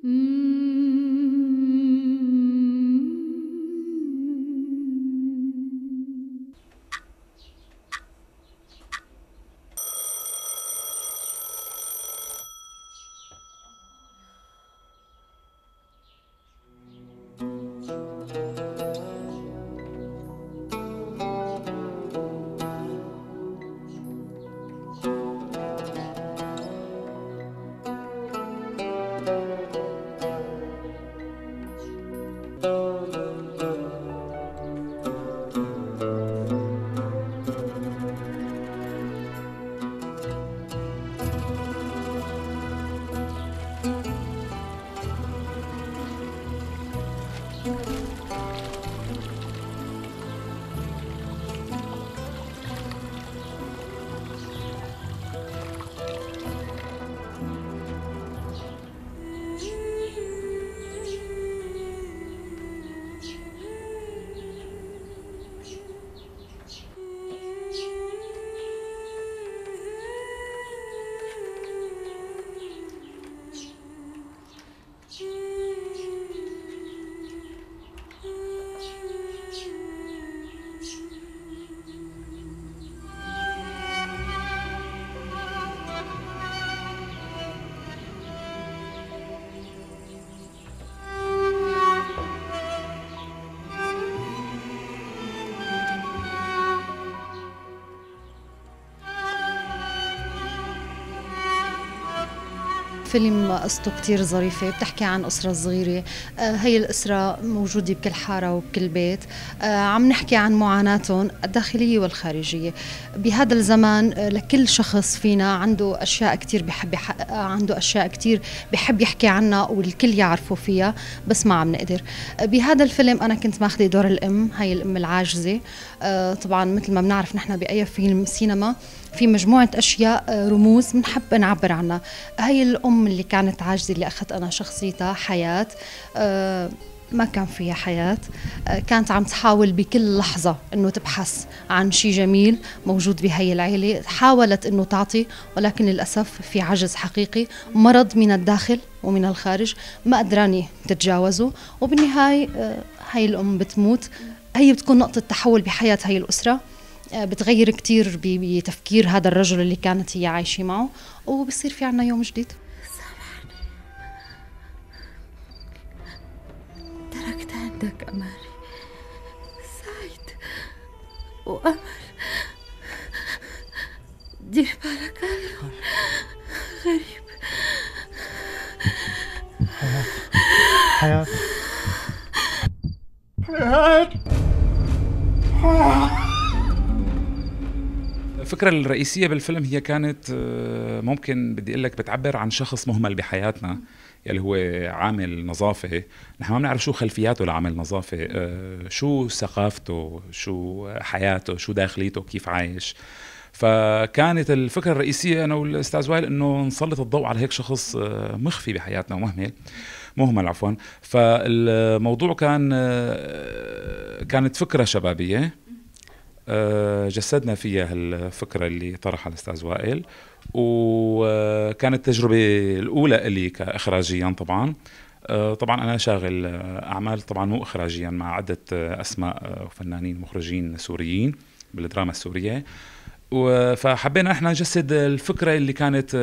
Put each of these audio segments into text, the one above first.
فيلم قصته كتير ظريفة، بتحكي عن أسرة صغيرة. هي الأسرة موجودة بكل حارة وبكل بيت. عم نحكي عن معاناتهم الداخلية والخارجية بهذا الزمان. لكل شخص فينا عنده أشياء كتير عنده أشياء كتير بحب يحكي عنها والكل يعرفوا فيها، بس ما عم نقدر. بهذا الفيلم أنا كنت ماخذة دور الأم، هي الأم العاجزة. طبعا مثل ما بنعرف نحن بأي فيلم سينما في مجموعة أشياء رموز بنحب نعبر عنها. هاي الأم اللي كانت عاجزة اللي أخذت أنا شخصيتها حياة، ما كان فيها حياة. كانت عم تحاول بكل لحظة أنه تبحث عن شيء جميل موجود بهاي العيلة. حاولت أنه تعطي، ولكن للأسف في عجز حقيقي، مرض من الداخل ومن الخارج ما قدراني تتجاوزه. وبالنهاية هاي الأم بتموت. هي بتكون نقطة تحول بحياة هاي الأسرة، بتغير كتير بتفكير هذا الرجل اللي كانت هي عايشة معه، وبصير في عنا يوم جديد. سامحني، تركت عندك أماني، سعيد وأمل. دير بالك عليهم، غريب. حياة حياة حياة. الفكرة الرئيسية بالفيلم هي كانت ممكن بدي أقول لك بتعبر عن شخص مهمل بحياتنا، يلي هو عامل نظافة. نحن ما بنعرف شو خلفياته لعامل نظافة، شو ثقافته، شو حياته، شو داخليته، كيف عايش. فكانت الفكرة الرئيسية أنا والأستاذ وائل إنه نسلط الضوء على هيك شخص مخفي بحياتنا مهمل عفوا. فالموضوع كانت فكرة شبابية، جسدنا فيها الفكرة اللي طرحها الأستاذ وائل، وكانت التجربة الأولى إلي كإخراجيا. طبعا أنا شاغل أعمال طبعا مو إخراجيا مع عدة أسماء فنانين مخرجين سوريين بالدراما السورية، فحبينا احنا نجسد الفكرة اللي كانت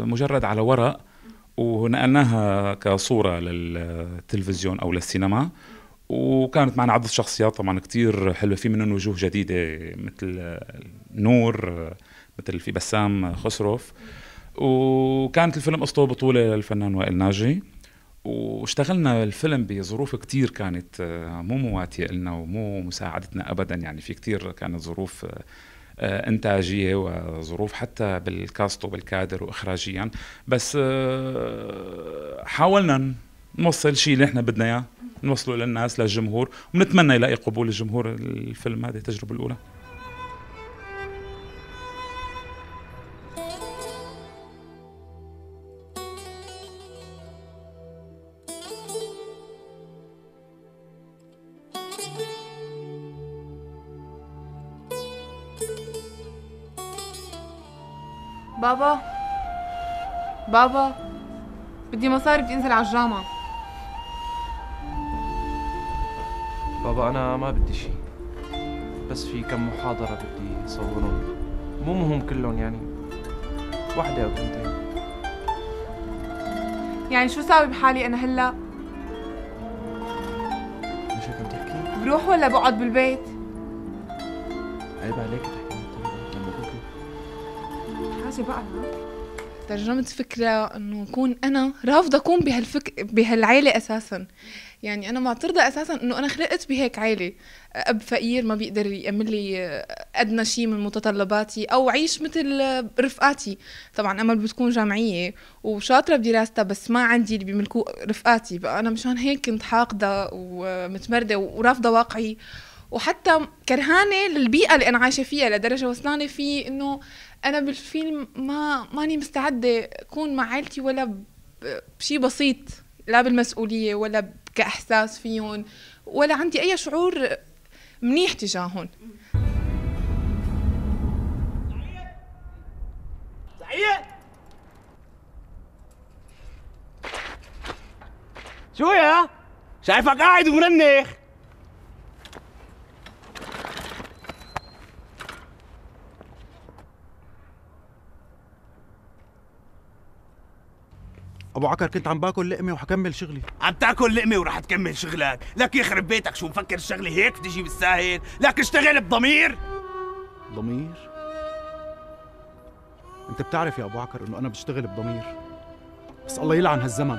مجرد على ورق ونقلناها كصورة للتلفزيون أو للسينما. وكانت معنا عدة شخصيات طبعا كتير حلوة، في منهم وجوه جديدة مثل نور، مثل في بسام خسروف. وكانت الفيلم قصته بطولة للفنان وائل ناجي. واشتغلنا الفيلم بظروف كتير كانت مو مواتية لنا ومو مساعدتنا أبدا، يعني في كتير كانت ظروف إنتاجية وظروف حتى بالكاست وبالكادر وإخراجيا، بس حاولنا نوصل شيء اللي احنا بدنا اياه نوصله للناس للجمهور، ونتمنى يلاقي قبول الجمهور الفيلم. هذه التجربة الأولى. بابا بابا بدي مصاري، بدي انزل على الجامعة. بابا أنا ما بدي شي، بس في كم محاضرة بدي صورهم، مو مهم كلهم يعني، واحدة أو تنتين. يعني شو ساوي بحالي أنا هلا؟ مش هيك عم تحكي؟ بروح ولا بقعد بالبيت؟ عيب عليك تحكي لما أبوكي. حاجة بقى ترجمت فكرة إنه كون أنا رافضة أكون بهالعيلة أساساً. يعني أنا معترضة أساساً إنه أنا خلقت بهيك عيلة، أب فقير ما بيقدر يعمل لي أدنى شيء من متطلباتي، أو عيش مثل رفقاتي. طبعاً أمل بتكون جامعية وشاطرة بدراستها، بس ما عندي اللي بيملكوا رفقاتي. بقى أنا مشان هيك كنت حاقدة ومتمردة ورافضة واقعي، وحتى كرهانة للبيئة اللي أنا عايشة فيها، لدرجة وصلاني فيه إنه أنا بالفيلم ماني مستعدة أكون مع عائلتي ولا بشي بسيط، لا بالمسؤولية ولا كإحساس فيهم، ولا عندي أي شعور منيح تجاههم. سعيد شو يا؟ شايفك قاعد ومرنخ. ابو عكر كنت عم باكل لقمه وحكمل شغلي. عم تاكل لقمه ورح تكمل شغلك؟ لك يخرب بيتك، شو مفكر الشغله هيك تجي بالساهل؟ لك اشتغل بضمير. ضمير؟ انت بتعرف يا ابو عكر انه انا بشتغل بضمير، بس الله يلعن هالزمن.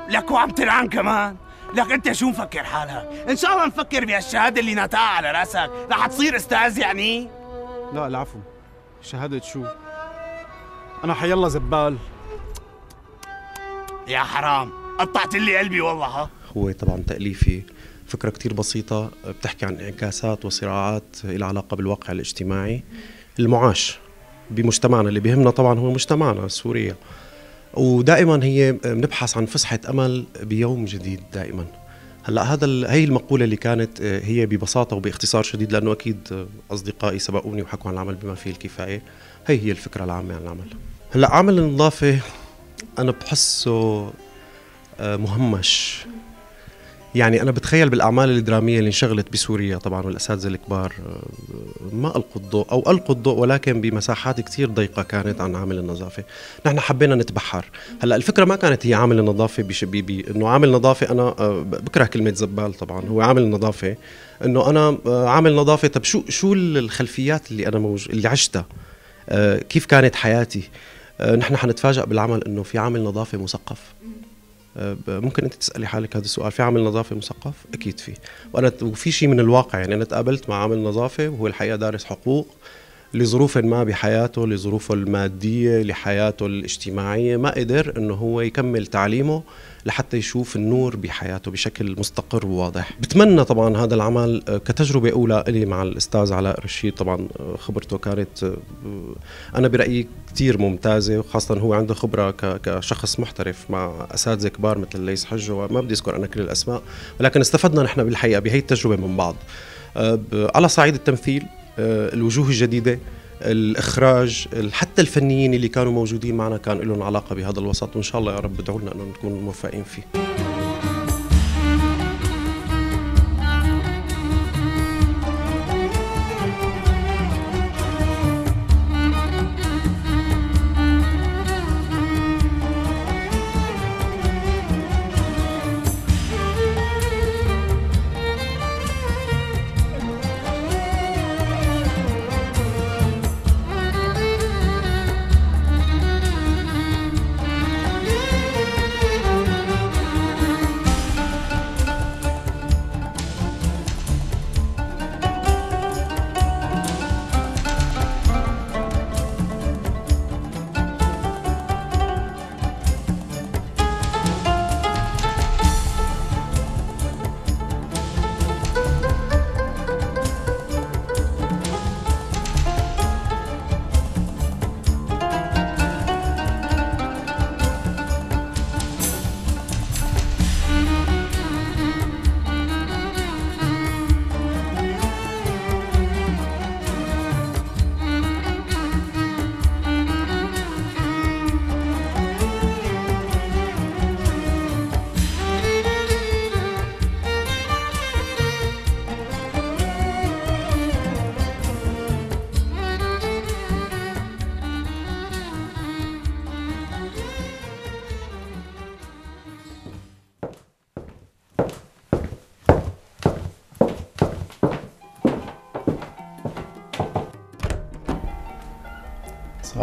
لك وعم تلعن كمان؟ لك انت شو مفكر حالك؟ ان شاء الله مفكر بهالشهاده اللي ناتها على راسك رح تصير استاذ يعني؟ لا العفو، شهادة شو؟ انا حيالله زبال. يا حرام قطعت لي قلبي والله. ها هو طبعا تأليفي فكرة كتير بسيطة بتحكي عن انعكاسات وصراعات لها علاقة بالواقع الاجتماعي المعاش بمجتمعنا. اللي بيهمنا طبعا هو مجتمعنا سوريا، ودائما هي بنبحث عن فسحة أمل بيوم جديد دائما. هلا هي المقولة اللي كانت هي ببساطة وباختصار شديد، لأنه أكيد أصدقائي سبقوني وحكوا عن العمل بما فيه الكفاية. هي الفكرة العامة عن العمل. هلا عمل النظافة أنا بحسه مهمش. يعني أنا بتخيل بالأعمال الدرامية اللي انشغلت بسوريا طبعا والأساتذة الكبار ما ألقوا الضوء أو ألقوا الضوء، ولكن بمساحات كتير ضيقة كانت عن عامل النظافة. نحن حبينا نتبحر. هلأ الفكرة ما كانت هي عامل النظافة إنه عامل نظافة. أنا بكره كلمة زبال طبعا. هو عامل نظافة إنه أنا عامل نظافة. طب شو الخلفيات اللي أنا اللي عشتها، كيف كانت حياتي. نحن حنتفاجأ بالعمل إنه في عامل نظافة مثقف. ممكن انت تسالي حالك هذا السؤال، في عامل نظافه مثقف؟ اكيد في. وفي شيء من الواقع. يعني انا تقابلت مع عامل نظافه وهو الحقيقه دارس حقوق، لظروف ما بحياته، لظروفه الماديه، لحياته الاجتماعيه، ما قدر انه هو يكمل تعليمه لحتى يشوف النور بحياته بشكل مستقر وواضح. بتمنى طبعا هذا العمل كتجربة أولى لي مع الأستاذ علاء رشيد. طبعا خبرته كانت أنا برأيي كتير ممتازة، وخاصة هو عنده خبرة كشخص محترف مع أساتذة كبار مثل ليس حج، وما بدي أذكر أنا كل الأسماء، ولكن استفدنا نحن بالحقيقة بهي التجربة من بعض. على صعيد التمثيل، الوجوه الجديدة، الإخراج، حتى الفنيين اللي كانوا موجودين معنا كان لهم علاقة بهذا الوسط، وإن شاء الله يا رب ادعوا لنا أنه نكون موفقين فيه.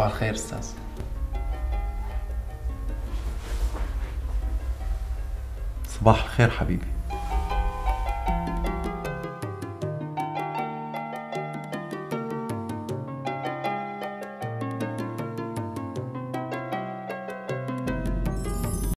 صباح الخير استاذ. صباح الخير حبيبي.